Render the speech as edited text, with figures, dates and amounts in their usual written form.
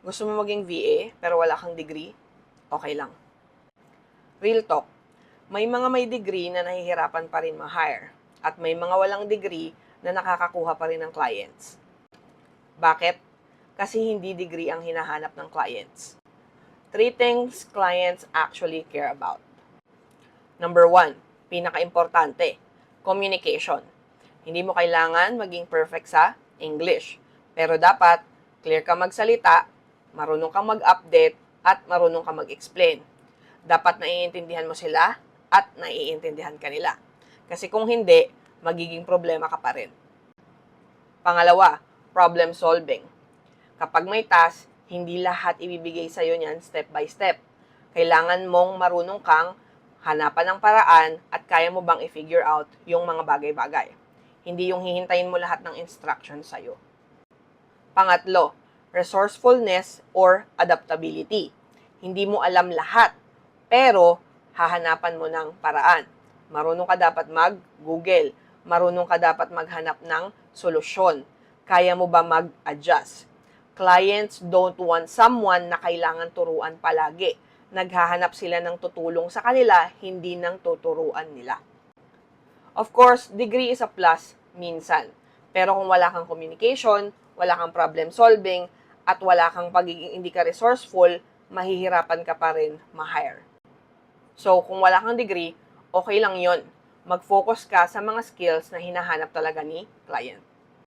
Gusto mo maging VA pero wala kang degree? Okay lang. Real talk, may mga may degree na nahihirapan pa rin ma-hire at may mga walang degree na nakakakuha pa rin ng clients. Bakit? Kasi hindi degree ang hinahanap ng clients. 3 things clients actually care about. Number 1, pinaka-importante, communication. Hindi mo kailangan maging perfect sa English, pero dapat clear ka magsalita, marunong kang mag-update, at marunong kang mag-explain. Dapat naiintindihan mo sila at naiintindihan ka nila. Kasi kung hindi, magiging problema ka pa rin. Pangalawa, problem solving. Kapag may task, hindi lahat ibibigay sa'yo niyan step by step. Kailangan mong marunong kang hanapan ng paraan at kaya mo bang i-figure out yung mga bagay-bagay. Hindi yung hihintayin mo lahat ng instruction sa'yo. Pangatlo, resourcefulness or adaptability. Hindi mo alam lahat, pero hahanapan mo ng paraan. Marunong ka dapat mag-Google. Marunong ka dapat maghanap ng solusyon. Kaya mo ba mag-adjust? Clients don't want someone na kailangan turuan palagi. Naghahanap sila ng tutulong sa kanila, hindi ng tuturuan nila. Of course, degree is a plus minsan. Pero kung wala kang communication, wala kang problem solving, at wala kang pagiging hindi ka resourceful, mahihirapan ka pa rin ma-hire. So, kung wala kang degree, okay lang yon. Mag-focus ka sa mga skills na hinahanap talaga ni client.